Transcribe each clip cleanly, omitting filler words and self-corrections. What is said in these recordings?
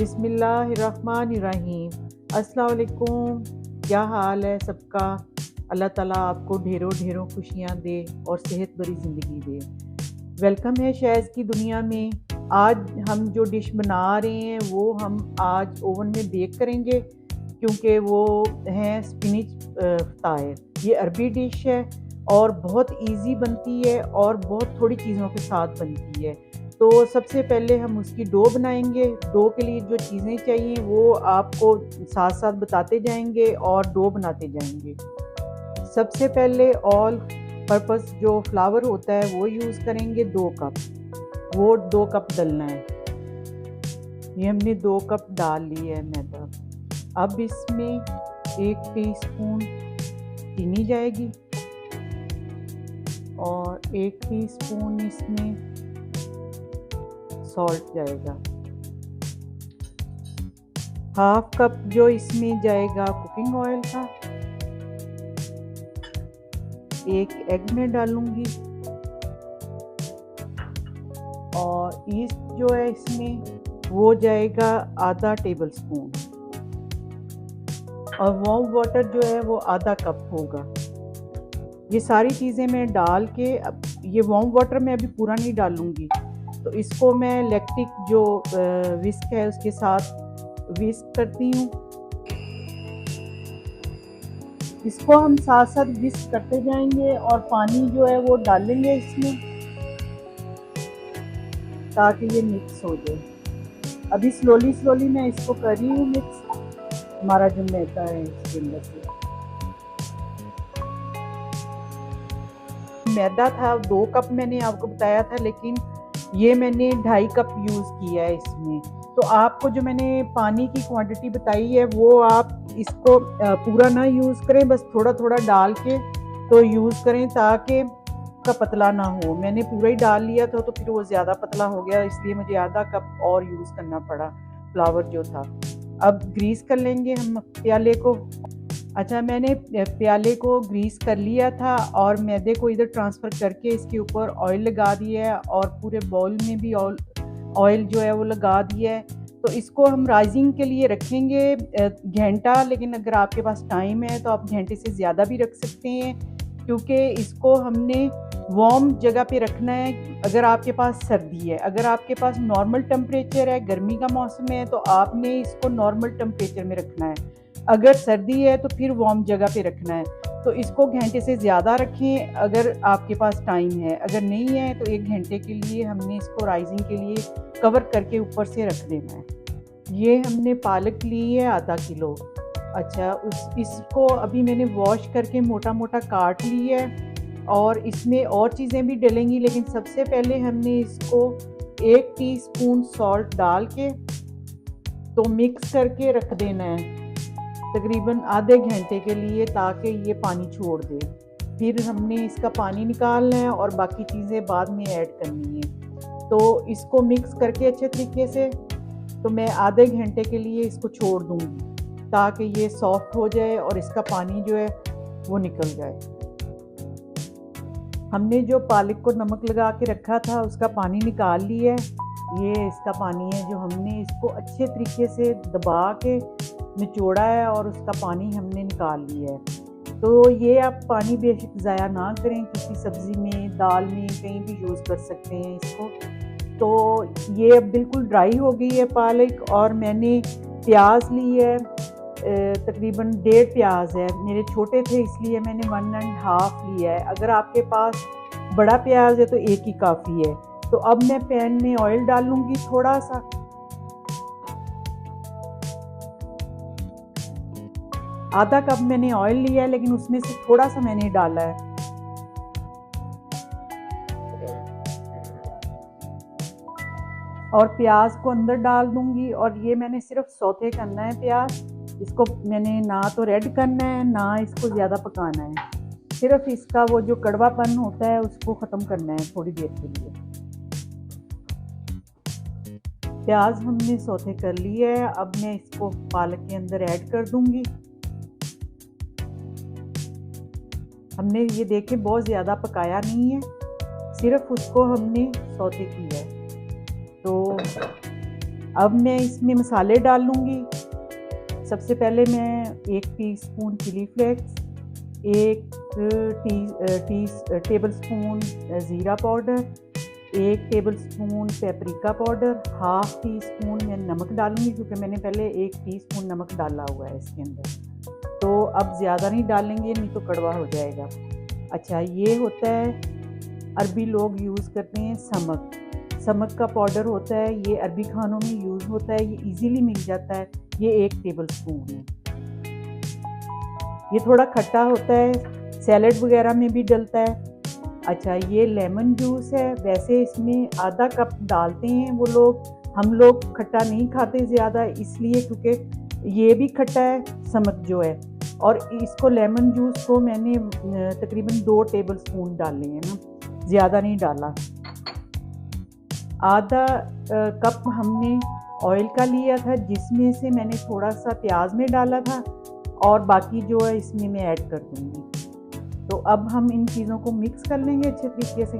बिस्मिल्लाहिर्रहमानिर्रहीम। अस्सलाम वालेकुम। क्या हाल है सबका? अल्लाह ताला आपको ढेरों ढेरों खुशियाँ दे और सेहत भरी ज़िंदगी दे। वेलकम है शैज़ की दुनिया में। आज हम जो डिश बना रहे हैं वो हम आज ओवन में बेक करेंगे, क्योंकि वो हैं स्पिनिच फ्तायर। ये अरबी डिश है और बहुत इजी बनती है और बहुत थोड़ी चीज़ों के साथ बनती है। तो सबसे पहले हम उसकी डो बनाएंगे। डो के लिए जो चीज़ें चाहिए वो आपको साथ साथ बताते जाएंगे और डो बनाते जाएंगे। सबसे पहले ऑल पर्पस जो फ्लावर होता है वो यूज़ करेंगे 2 कप। वो 2 कप डलना है। ये हमने 2 कप डाल ली है मैदा। अब इसमें 1 टीस्पून चीनी जाएगी और 1 टीस्पून इसमें सॉल्ट जाएगा। हाफ कप जो इसमें जाएगा कुकिंग ऑयल का। एक एग में डालूंगी और ईस्ट जो है इसमें वो जाएगा आधा टेबल स्पून और वार्म वाटर जो है वो आधा कप होगा। ये सारी चीज़ें मैं डाल के, अब ये वार्म वाटर मैं अभी पूरा नहीं डालूंगी, तो इसको मैं लैक्टिक जो विस्क है उसके साथ विस्क करती हूँ। इसको हम साथ साथ विस्क करते जाएंगे और पानी जो है वो डालेंगे इसमें ताकि ये मिक्स हो जाए। अभी स्लोली स्लोली मैं इसको कर रही हूँ मिक्स। हमारा जो मैदा है इसके अंदर से मैदा था 2 कप मैंने आपको बताया था, लेकिन ये मैंने 2.5 कप यूज़ किया है इसमें। तो आपको जो मैंने पानी की क्वांटिटी बताई है वो आप इसको पूरा ना यूज़ करें, बस थोड़ा थोड़ा डाल के तो यूज़ करें ताकि का पतला ना हो। मैंने पूरा ही डाल लिया था तो फिर वो ज़्यादा पतला हो गया, इसलिए मुझे आधा कप और यूज़ करना पड़ा फ्लावर जो था। अब ग्रीस कर लेंगे हम प्याले को। अच्छा, मैंने प्याले को ग्रीस कर लिया था और मैदे को इधर ट्रांसफ़र करके इसके ऊपर ऑयल लगा दिया है और पूरे बाउल में भी ऑयल जो है वो लगा दिया है। तो इसको हम राइजिंग के लिए रखेंगे घंटा, लेकिन अगर आपके पास टाइम है तो आप घंटे से ज़्यादा भी रख सकते हैं, क्योंकि इसको हमने वार्म जगह पे रखना है। अगर आपके पास सर्दी है, अगर आपके पास नॉर्मल टेम्परेचर है, गर्मी का मौसम है, तो आपने इसको नॉर्मल टेम्परेचर में रखना है। अगर सर्दी है तो फिर वार्म जगह पे रखना है। तो इसको घंटे से ज़्यादा रखें अगर आपके पास टाइम है। अगर नहीं है तो 1 घंटे के लिए हमने इसको राइजिंग के लिए कवर करके ऊपर से रख देना है। ये हमने पालक ली है आधा किलो। अच्छा, इसको अभी मैंने वॉश करके मोटा मोटा काट ली है और इसमें और चीज़ें भी डलेंगी, लेकिन सबसे पहले हमने इसको 1 टीस्पून सॉल्ट डाल के तो मिक्स करके रख देना है तकरीबन आधे घंटे के लिए, ताकि ये पानी छोड़ दे। फिर हमने इसका पानी निकालना है और बाकी चीज़ें बाद में ऐड करनी है। तो इसको मिक्स करके अच्छे तरीके से तो मैं आधे घंटे के लिए इसको छोड़ दूँगी ताकि ये सॉफ्ट हो जाए और इसका पानी जो है वो निकल जाए। हमने जो पालक को नमक लगा के रखा था उसका पानी निकाल लिया है। ये इसका पानी है जो हमने इसको अच्छे तरीके से दबा के निचोड़ा है और उसका पानी हमने निकाल लिया है। तो ये आप पानी बेशक ज़ाया ना करें, किसी सब्ज़ी में, दाल में, कहीं भी यूज़ कर सकते हैं इसको। तो ये अब बिल्कुल ड्राई हो गई है पालक और मैंने प्याज ली है, तकरीबन 1.5 प्याज है। मेरे छोटे थे इसलिए मैंने 1.5 लिया है। अगर आपके पास बड़ा प्याज है तो एक ही काफ़ी है। तो अब मैं पैन में ऑयल डालूंगी थोड़ा सा। आधा कप मैंने ऑयल लिया है, लेकिन उसमें से थोड़ा सा मैंने डाला है। और प्याज को अंदर डाल दूंगी और ये मैंने सिर्फ सौते करना है प्याज। इसको मैंने ना तो रेड करना है ना इसको ज़्यादा पकाना है, सिर्फ इसका वो जो कड़वापन होता है उसको ख़त्म करना है थोड़ी देर के लिए। प्याज हमने सौते कर लिया है। अब मैं इसको पालक के अंदर ऐड कर दूंगी। हमने ये देखे बहुत ज़्यादा पकाया नहीं है, सिर्फ उसको हमने सौते किया है। तो अब मैं इसमें मसाले डाल लूँगी। सबसे पहले मैं 1 टीस्पून चिली फ्लेक्स, 1 टेबलस्पून ज़ीरा powder, 1 tablespoon paprika powder, half tea spoon मैं नमक डालूँगी क्योंकि मैंने पहले 1 टीस्पून नमक डाला हुआ है इसके अंदर। तो अब ज़्यादा नहीं डालेंगे, नहीं तो कड़वा हो जाएगा। अच्छा, ये होता है, अरबी लोग यूज़ करते हैं समक। समक का पाउडर होता है, ये अरबी खानों में यूज़ होता है, ये इजीली मिल जाता है। ये 1 टेबलस्पून है। ये थोड़ा खट्टा होता है, सैलड वगैरह में भी डलता है। अच्छा, ये लेमन जूस है। वैसे इसमें आधा कप डालते हैं वो लोग, हम लोग खट्टा नहीं खाते ज़्यादा, इसलिए क्योंकि ये भी खट्टा है समक जो है। और इसको लेमन जूस को मैंने तकरीबन 2 टेबलस्पून डाले हैं ना, ज़्यादा नहीं डाला। आधा कप हमने ऑयल का लिया था, जिसमें से मैंने थोड़ा सा प्याज में डाला था और बाकी जो है इसमें मैं ऐड कर दूँगी। तो अब हम इन चीज़ों को मिक्स कर लेंगे अच्छे तरीके से।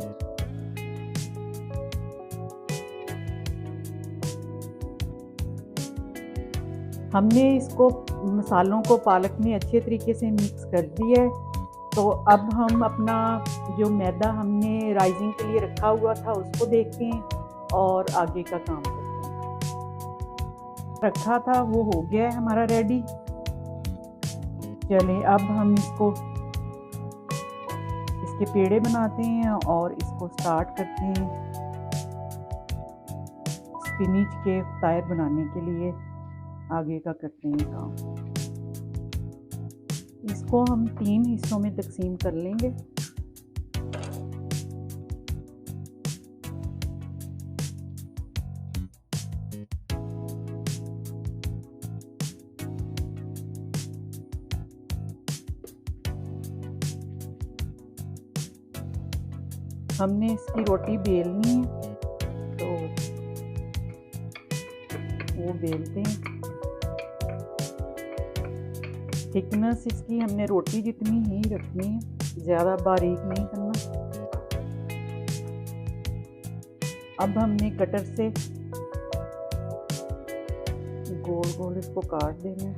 हमने इसको मसालों को पालक में अच्छे तरीके से मिक्स कर दिया है। तो अब हम अपना जो मैदा हमने राइजिंग के लिए रखा हुआ था उसको देखते हैं और आगे का काम करते हैं। रखा था वो हो गया है हमारा रेडी। चलें अब हम इसके पेड़े बनाते हैं और इसको स्टार्ट करते हैं स्पिनिच के फ्रायर बनाने के लिए। आगे का करते हैं काम। इसको हम 3 हिस्सों में तकसीम कर लेंगे। हमने इसकी रोटी बेलनी है, तो वो बेलते हैं। थिकनेस इसकी हमने रोटी जितनी ही रखनी है, ज़्यादा बारीक नहीं करना। अब हमने कटर से गोल गोल इसको काट देना है।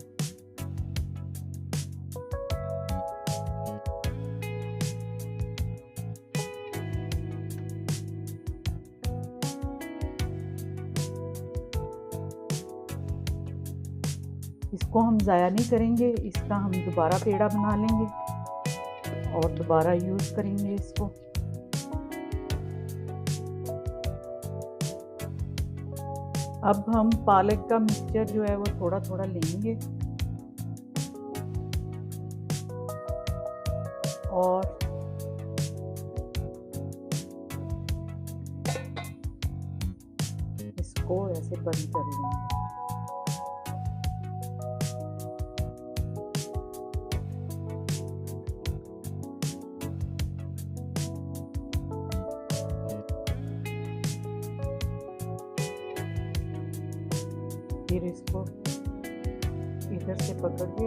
इसको हम ज़ाया नहीं करेंगे, इसका हम दोबारा पेड़ा बना लेंगे और दोबारा यूज़ करेंगे इसको। अब हम पालक का मिक्सचर जो है वो थोड़ा थोड़ा लेंगे और इसको ऐसे बंद कर लेंगे। फिर इसको इधर से पकड़ के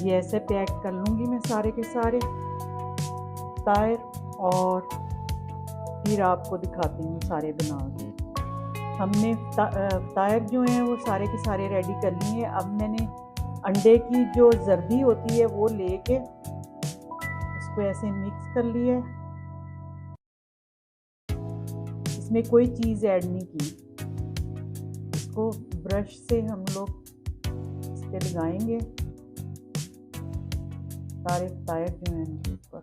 ये ऐसे पैक कर लूँगी मैं सारे के सारे टायर, और फिर आपको दिखाती हूँ सारे बना के। हमने टायर जो हैं वो सारे के सारे रेडी कर लिए। अब मैंने अंडे की जो जर्दी होती है वो लेके इसको ऐसे मिक्स कर लिया। इसमें कोई चीज़ ऐड नहीं की। इसको ब्रश से हम लोग इस पे लगाएंगे, सारे टायर जो हैं इनके ऊपर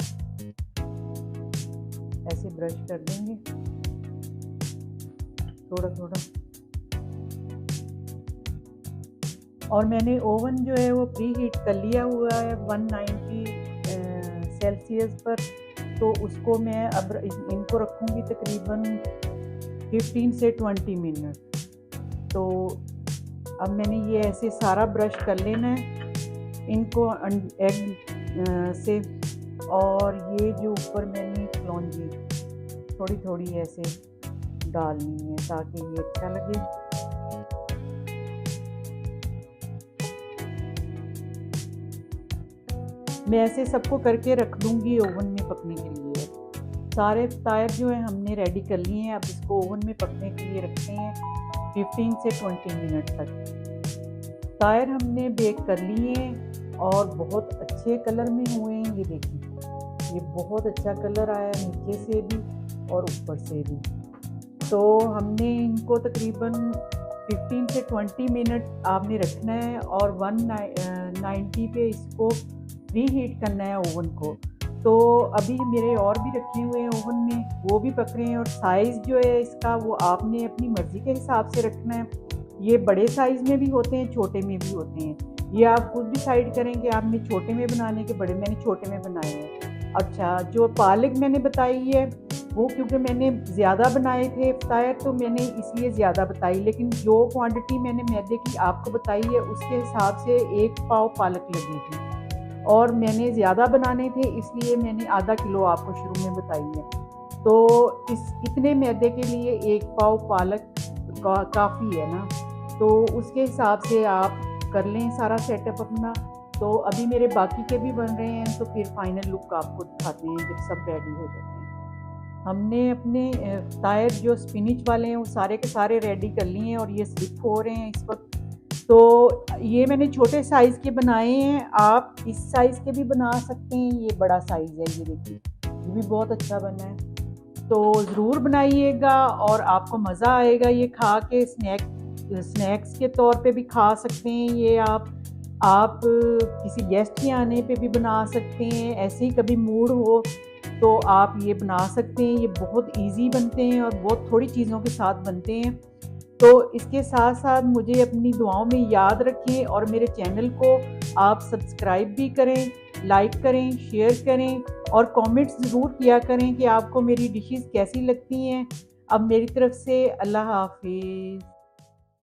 ऐसे ब्रश कर देंगे थोड़ा थोड़ा। और मैंने ओवन जो है वो प्री हीट कर लिया हुआ है 190 सेल्सियस पर। तो उसको मैं अब इनको रखूँगी तकरीबन 15 से 20 मिनट। तो अब मैंने ये ऐसे सारा ब्रश कर लेना है इनको एग से, और ये जो ऊपर मैंने कलौंजी थोड़ी थोड़ी ऐसे डालनी है ताकि ये अच्छा लगे। मैं ऐसे सबको करके रख दूँगी ओवन में पकने के लिए। सारे फ़तायर जो हैं हमने रेडी कर लिए हैं, अब इसको ओवन में पकने के लिए रखते हैं 15 से 20 मिनट तक। फ़तायर हमने बेक कर लिए हैं और बहुत अच्छे कलर में हुए हैं, ये देखिए। ये बहुत अच्छा कलर आया है नीचे से भी और ऊपर से भी। तो हमने इनको तकरीबन 15 से 20 मिनट आपने रखना है और 190 पे इसको रीहीट करना है ओवन को। तो अभी मेरे और भी रखे हुए हैं ओवन में, वो भी पक रहे हैं। और साइज़ जो है इसका वो आपने अपनी मर्ज़ी के हिसाब से रखना है। ये बड़े साइज़ में भी होते हैं, छोटे में भी होते हैं। ये आप खुद डिसाइड करें कि आपने छोटे में बनाने के बड़े। मैंने छोटे में बनाए हैं। अच्छा, जो पालक मैंने बताई है वो क्योंकि मैंने ज़्यादा बनाए थे फ़तायर तो मैंने इसलिए ज़्यादा बताई, लेकिन जो क्वांटिटी मैंने मैदे की आपको बताई है उसके हिसाब से 1 पाव पालक लगी थी और मैंने ज़्यादा बनाने थे इसलिए मैंने आधा किलो आपको शुरू में बताई है। तो इतने मैदे के लिए 1 पाव पालक काफ़ी है ना, तो उसके हिसाब से आप कर लें सारा सेटअप अपना। तो अभी मेरे बाकी के भी बन रहे हैं, तो फिर फाइनल लुक आपको दिखाते हैं जब सब रेडी हो जाते हैं। हमने अपने फ़तायर जो स्पिनिच वाले हैं वो सारे के सारे रेडी कर लिए हैं और ये स्लिप हो रहे हैं इस वक्त। तो ये मैंने छोटे साइज़ के बनाए हैं, आप इस साइज़ के भी बना सकते हैं। ये बड़ा साइज़ है, ये देखिए, ये भी बहुत अच्छा बना है। तो ज़रूर बनाइएगा और आपको मज़ा आएगा ये खा के। स्नैक्स के तौर पे भी खा सकते हैं ये आप किसी गेस्ट के आने पे भी बना सकते हैं। ऐसे ही कभी मूड हो तो आप ये बना सकते हैं। ये बहुत ईज़ी बनते हैं और बहुत थोड़ी चीज़ों के साथ बनते हैं। तो इसके साथ-साथ मुझे अपनी दुआओं में याद रखें और मेरे चैनल को आप सब्सक्राइब भी करें, लाइक करें, शेयर करें और कमेंट्स ज़रूर किया करें कि आपको मेरी डिशेज़ कैसी लगती हैं। अब मेरी तरफ से अल्लाह हाफ़िज़।